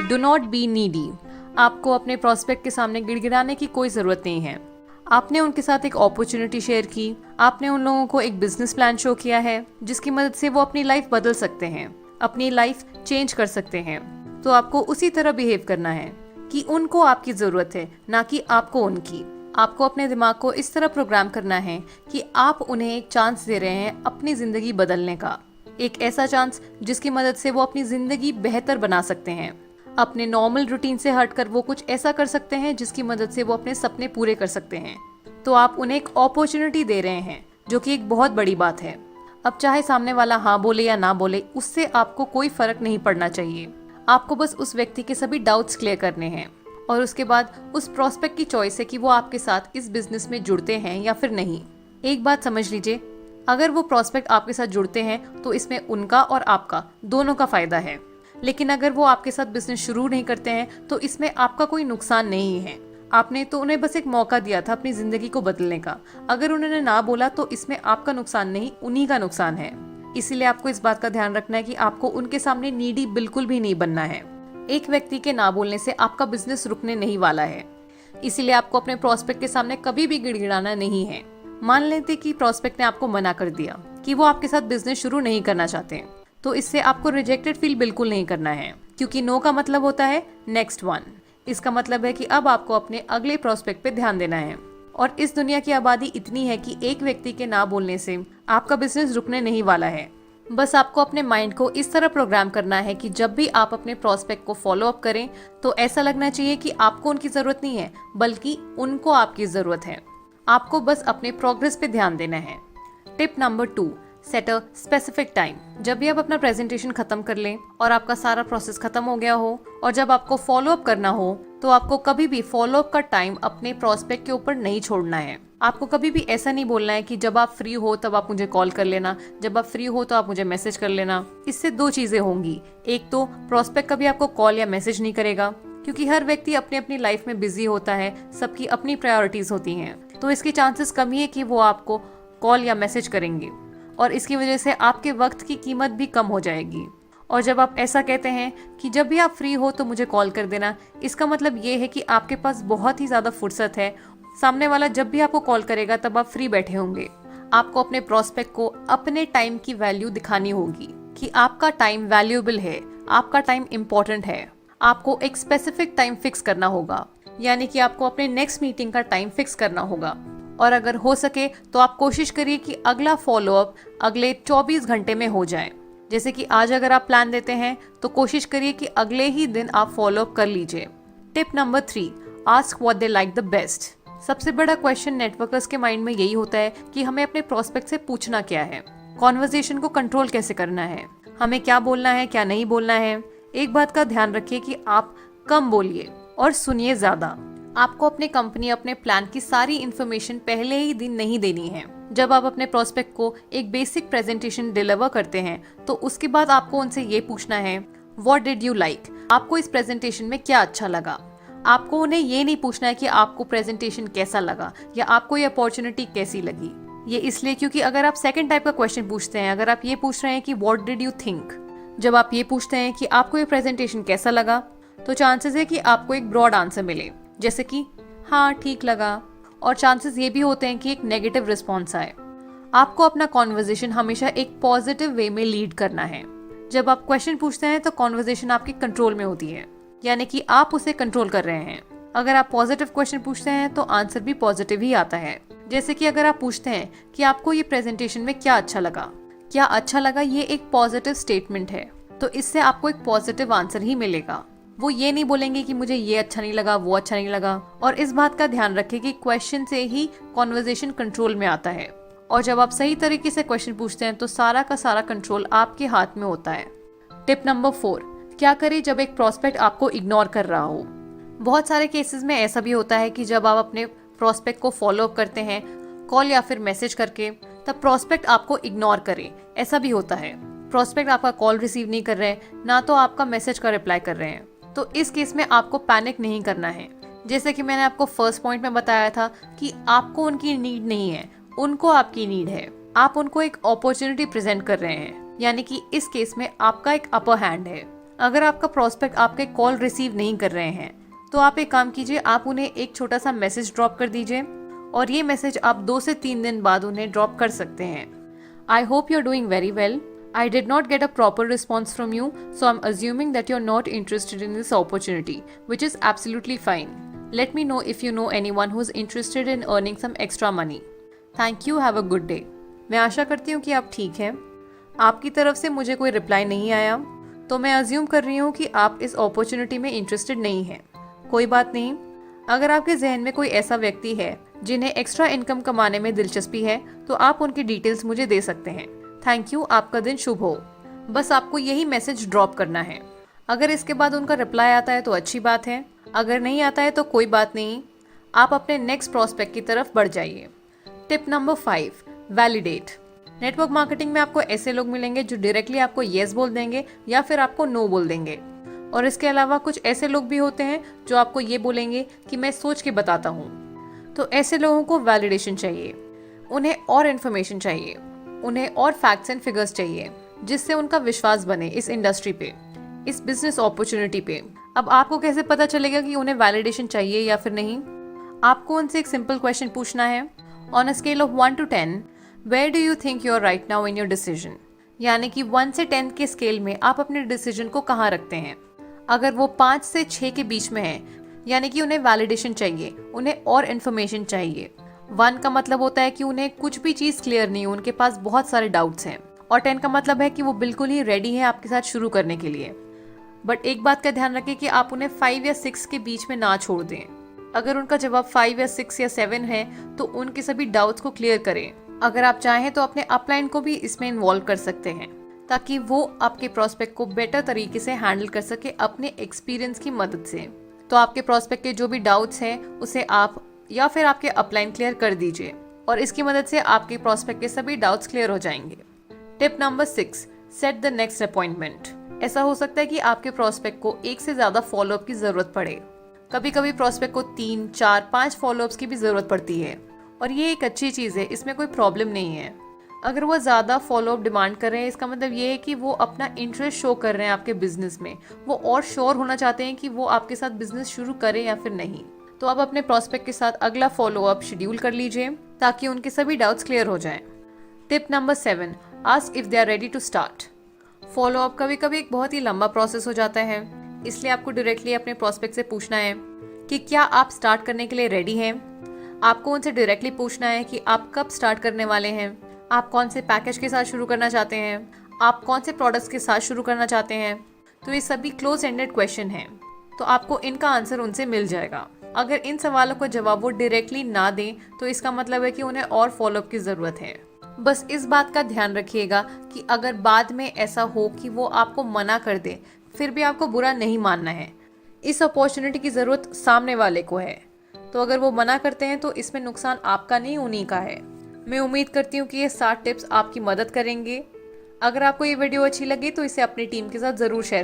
Do not be needy. आपको अपने prospect के सामने गिड़गिड़ाने की कोई ज़रूरत नहीं है। आपने उनके साथ एक अपॉर्चुनिटी शेयर की, आपने उन लोगों को एक बिजनेस प्लान शो किया है जिसकी मदद से वो अपनी लाइफ बदल सकते हैं, अपनी लाइफ चेंज कर सकते हैं। तो आपको उसी तरह बिहेव करना है कि उनको आपकी ज़रूरत है, ना कि आपको उनकी। आपको अपने दिमाग को इस तरह प्रोग्राम करना है कि आप उन्हें एक चांस दे रहे हैं अपनी ज़िंदगी बदलने का, एक ऐसा चांस जिसकी मदद से वो अपनी ज़िंदगी बेहतर बना सकते हैं। अपने नॉर्मल रूटीन से हटकर वो कुछ ऐसा कर सकते हैं जिसकी मदद से वो अपने सपने पूरे कर सकते हैं। तो आप उन्हें एक अपॉर्चुनिटी दे रहे हैं, जो कि एक बहुत बड़ी बात है। अब चाहे सामने वाला हाँ बोले या ना बोले, उससे आपको कोई फर्क नहीं पड़ना चाहिए। आपको बस उस व्यक्ति के सभी डाउट्स क्लियर करने हैं और उसके बाद उस प्रॉस्पेक्ट की चॉइस है कि वो आपके साथ इस बिजनेस में जुड़ते हैं या फिर नहीं। एक बात समझ लीजिए, अगर वो प्रॉस्पेक्ट आपके साथ जुड़ते हैं तो इसमें उनका और आपका दोनों का फायदा है। लेकिन अगर वो आपके साथ बिजनेस शुरू नहीं करते हैं तो इसमें आपका कोई नुकसान नहीं है। आपने तो उन्हें बस एक मौका दिया था अपनी जिंदगी को बदलने का। अगर उन्होंने ना बोला तो इसमें आपका नुकसान नहीं, उन्हीं का नुकसान है। इसीलिए आपको इस बात का ध्यान रखना है कि आपको उनके सामने नीडी बिल्कुल भी नहीं बनना है। एक व्यक्ति के ना बोलने से आपका बिजनेस रुकने नहीं वाला है। इसीलिए आपको अपने प्रॉस्पेक्ट के सामने कभी भी गिड़गिड़ाना नहीं है। मान लेते कि प्रॉस्पेक्ट ने आपको मना कर दिया कि वो आपके साथ बिजनेस शुरू नहीं करना चाहते, तो इससे आपको रिजेक्टेड फील बिल्कुल नहीं करना है, क्योंकि नो का मतलब होता है नेक्स्ट वन। इसका मतलब है कि अब आपको अपने अगले प्रॉस्पेक्ट पे ध्यान देना है। और इस दुनिया की आबादी इतनी है कि एक व्यक्ति के ना बोलने से आपका बिजनेस रुकने नहीं वाला है। बस आपको अपने माइंड को इस तरह प्रोग्राम करना है कि जब भी आप अपने प्रॉस्पेक्ट को फॉलो अप करें तो ऐसा लगना चाहिए कि आपको उनकी जरूरत नहीं है, बल्कि उनको आपकी जरूरत है। आपको बस अपने प्रोग्रेस पे ध्यान देना है। Tip number 2, set a specific time. जब भी आप अपना प्रेजेंटेशन खत्म कर लें और आपका सारा प्रोसेस खत्म हो गया हो और जब आपको फॉलो अप करना हो, तो आपको कभी भी फॉलो अप का टाइम अपने प्रॉस्पेक्ट के ऊपर नहीं छोड़ना है। आपको कभी भी ऐसा नहीं बोलना है कि जब आप फ्री हो तब आप मुझे कॉल कर लेना, जब आप फ्री हो तो आप मुझे मैसेज कर लेना। इससे दो चीजें होंगी। एक तो प्रॉस्पेक्ट कभी आपको कॉल या मैसेज नहीं करेगा, क्योंकि हर व्यक्ति अपनी अपनी लाइफ में बिजी होता है, सबकी अपनी प्रायोरिटीज होती हैं, तो इसके चांसेस कम ही है कि वो आपको कॉल या मैसेज करेंगे और इसकी वजह से आपके वक्त की कीमत भी कम हो जाएगी। और जब आप ऐसा कहते हैं कि जब भी आप फ्री हो तो मुझे कॉल कर देना, इसका मतलब ये है कि आपके पास बहुत ही ज़्यादा फुर्सत है। सामने वाला जब भी आपको कॉल करेगा तब आप फ्री बैठे होंगे। आपको अपने प्रॉस्पेक्ट को अपने टाइम की वैल्यू दिखानी होगी कि आपका टाइम वैल्यूएबल है, आपका टाइम इम्पोर्टेंट है। आपको एक स्पेसिफिक टाइम फिक्स करना होगा, यानी कि आपको अपने नेक्स्ट मीटिंग का टाइम फिक्स करना होगा। और अगर हो सके तो आप कोशिश करिए कि अगला फॉलोअप अगले 24 घंटे में हो जाए। जैसे कि आज अगर आप प्लान देते हैं तो कोशिश करिए कि अगले ही दिन आप फॉलोअप कर लीजिए। Tip number 3, ask what they like the best. सबसे बड़ा क्वेश्चन नेटवर्कर्स के माइंड में यही होता है कि हमें अपने प्रॉस्पेक्ट से पूछना क्या है, कॉन्वर्सेशन को कंट्रोल कैसे करना है, हमें क्या बोलना है क्या नहीं बोलना है। एक बात का ध्यान रखिए कि आप कम बोलिए और सुनिए ज्यादा। आपको अपने कंपनी अपने प्लान की सारी इन्फॉर्मेशन पहले ही दिन नहीं देनी है। जब आप अपने प्रॉस्पेक्ट को एक बेसिक प्रेजेंटेशन डिलीवर करते हैं तो उसके बाद आपको उनसे ये पूछना है, व्हाट डिड यू लाइक, आपको इस प्रेजेंटेशन में क्या अच्छा लगा। आपको उन्हें ये नहीं पूछना है कि आपको प्रेजेंटेशन कैसा लगा या आपको ये अपॉर्चुनिटी कैसी लगी। ये इसलिए क्योंकि अगर आप सेकंड टाइप का क्वेश्चन पूछते हैं, अगर आप ये पूछ रहे हैं कि व्हाट डिड यू थिंक, जब आप ये पूछते हैं कि आपको ये प्रेजेंटेशन कैसा लगा, तो चांसेस है कि आपको एक ब्रॉड आंसर मिले, जैसे कि हाँ ठीक लगा, और चांसेस ये भी होते हैं कि एक नेगेटिव रिस्पॉन्स आए। आपको अपना कॉन्वर्जेशन हमेशा एक पॉजिटिव वे में लीड करना है। जब आप क्वेश्चन पूछते हैं तो कॉन्वर्जेशन आपके कंट्रोल में होती है, यानी कि आप उसे कंट्रोल कर रहे हैं। अगर आप पॉजिटिव क्वेश्चन पूछते हैं तो आंसर भी पॉजिटिव ही आता है। जैसे कि अगर आप पूछते हैं कि आपको ये प्रेजेंटेशन में क्या अच्छा लगा, क्या अच्छा लगा ये एक पॉजिटिव स्टेटमेंट है, तो इससे आपको एक पॉजिटिव आंसर ही मिलेगा। वो ये नहीं बोलेंगे कि मुझे ये अच्छा नहीं लगा, वो अच्छा नहीं लगा। और इस बात का ध्यान रखें कि क्वेश्चन से ही कॉन्वर्जेशन कंट्रोल में आता है, और जब आप सही तरीके से क्वेश्चन पूछते हैं तो सारा का सारा कंट्रोल आपके हाथ में होता है। टिप नंबर 4, क्या करें जब एक प्रॉस्पेक्ट आपको इग्नोर कर रहा हो। बहुत सारे केसेस में ऐसा भी होता है कि जब आप अपने प्रॉस्पेक्ट को फॉलो अप करते हैं कॉल या फिर मैसेज करके, तब प्रॉस्पेक्ट आपको इग्नोर करे। ऐसा भी होता है, प्रॉस्पेक्ट आपका कॉल रिसीव नहीं कर रहे हैं, ना तो आपका मैसेज का रिप्लाई कर रहे हैं। तो इस केस में आपको पैनिक नहीं करना है। जैसे कि मैंने आपको फर्स्ट पॉइंट में बताया था कि आपको उनकी नीड नहीं है, उनको आपकी नीड है। आप उनको एक अपॉर्चुनिटी प्रेजेंट कर रहे हैं, यानी कि इस केस में आपका एक अपर हैंड है। अगर आपका प्रोस्पेक्ट आपके कॉल रिसीव नहीं कर रहे हैं तो आप एक काम कीजिए, आप उन्हें एक छोटा सा मैसेज ड्रॉप कर दीजिए और ये मैसेज आप 2 से 3 दिन बाद उन्हें ड्रॉप कर सकते हैं। I hope you are doing very well. I did not get a proper response from you, so I'm assuming that you're not interested in this opportunity, which is absolutely fine. Let me know if you know anyone who's interested in earning some extra money. Thank you, have a good day. मैं आशा करती हूँ कि आप ठीक हैं। आपकी तरफ से मुझे कोई रिप्लाई नहीं आया, तो मैं अज्यूम कर रही हूँ कि आप इस अपॉर्चुनिटी में इंटरेस्टेड नहीं हैं। कोई बात नहीं, अगर आपके जहन में कोई ऐसा व्यक्ति है जिन्हें एक्स्ट्रा इनकम कमाने में दिलचस्पी है तो आप उनकी डिटेल्स मुझे दे सकते हैं। थैंक यू, आपका दिन शुभ हो। बस आपको यही मैसेज ड्रॉप करना है। अगर इसके बाद उनका रिप्लाई आता है तो अच्छी बात है, अगर नहीं आता है तो कोई बात नहीं, आप अपने नेक्स्ट प्रोस्पेक्ट की तरफ बढ़ जाइए। Tip number 5, validate. Network marketing में आपको ऐसे लोग मिलेंगे जो डायरेक्टली आपको येस बोल देंगे या फिर आपको नो बोल देंगे, और इसके अलावा कुछ ऐसे लोग भी होते हैं जो आपको ये बोलेंगे कि मैं सोच के बताता हूँ। तो ऐसे लोगों को वैलिडेशन चाहिए, उन्हें और इन्फॉर्मेशन चाहिए, उन्हें और फैक्ट्स एंड फिगर्स चाहिए जिससे उनका विश्वास बने इस इंडस्ट्री पे, इस बिजनेस अपॉर्चुनिटी पे। अब आपको कैसे पता चलेगा कि उन्हें वैलिडेशन चाहिए या फिर नहीं? आपको उनसे एक सिंपल क्वेश्चन पूछना है, on a scale of 1 to 10 where do you think you are right now in your decision. यानी कि 1 से 10 के स्केल में आप अपने डिसीजन को कहाँ रखते हैं। अगर वो 5 से 6 के बीच में है, यानी कि उन्हें वैलिडेशन चाहिए, उन्हें और इन्फॉर्मेशन चाहिए। 1 का मतलब होता है कि उन्हें कुछ भी चीज़ क्लियर नहीं है, उनके पास बहुत सारे डाउट्स हैं। और 10 का मतलब है कि वो बिल्कुल ही रेडी है आपके साथ शुरू करने के लिए। बट एक बात का ध्यान रखें कि आप उन्हें 5 या 6 के बीच में ना छोड़ दें। अगर उनका जवाब 5 या 6 या 7 है तो उनके सभी डाउट्स को क्लियर करें। अगर आप चाहें तो अपने अपलाइन को भी इसमें इन्वॉल्व कर सकते हैं ताकि वो आपके प्रोस्पेक्ट को बेटर तरीके से हैंडल कर सके अपने एक्सपीरियंस की मदद से। तो आपके प्रोस्पेक्ट के जो भी डाउट्स हैं उसे आप या फिर आपके अपलाइन क्लियर कर दीजिए और इसकी मदद से आपके प्रोस्पेक्ट के सभी डाउट्स क्लियर हो जाएंगे। Tip number 6, set the next appointment. ऐसा हो सकता है कि आपके प्रोस्पेक्ट को एक से ज़्यादा फॉलोअप की ज़रूरत पड़े। कभी कभी प्रोस्पेक्ट को 3, 4, 5 फॉलोअप्स की भी ज़रूरत पड़ती है और ये एक अच्छी चीज़ है, इसमें कोई प्रॉब्लम नहीं है। अगर वो ज़्यादा फॉलोअप डिमांड कर रहे हैं इसका मतलब ये है कि वो अपना इंटरेस्ट शो कर रहे हैं आपके बिजनेस में, वो और श्योर होना चाहते हैं कि वो आपके साथ बिजनेस शुरू करें या फिर नहीं। तो आप अपने प्रोस्पेक्ट के साथ अगला फॉलोअप शेड्यूल कर लीजिए ताकि उनके सभी डाउट्स क्लियर हो जाएं। Tip number 7, ask if they are ready to start. Follow up कभी कभी एक बहुत ही लंबा प्रोसेस हो जाता है, इसलिए आपको डायरेक्टली अपने प्रोस्पेक्ट से पूछना है कि क्या आप स्टार्ट करने के लिए रेडी हैं। आपको उनसे डायरेक्टली पूछना है कि आप कब स्टार्ट करने वाले हैं, आप कौन से पैकेज के साथ शुरू करना चाहते हैं, आप कौन से प्रोडक्ट्स के साथ शुरू करना चाहते हैं। तो ये सभी क्लोज एंडेड क्वेश्चन हैं, तो आपको इनका आंसर उनसे मिल जाएगा। अगर इन सवालों का जवाब वो डायरेक्टली ना दें तो इसका मतलब है कि उन्हें और फॉलोअप की ज़रूरत है। बस इस बात का ध्यान रखिएगा कि अगर बाद में ऐसा हो कि वो आपको मना कर दे, फिर भी आपको बुरा नहीं मानना है। इस अपॉर्चुनिटी की ज़रूरत सामने वाले को है, तो अगर वो मना करते हैं तो इसमें नुकसान आपका नहीं उन्हीं का है। मैं उम्मीद करती हूँ कि ये 7 टिप्स आपकी मदद करेंगे। अगर आपको ये वीडियो अच्छी लगी तो इसे अपनी टीम के साथ ज़रूर शेयर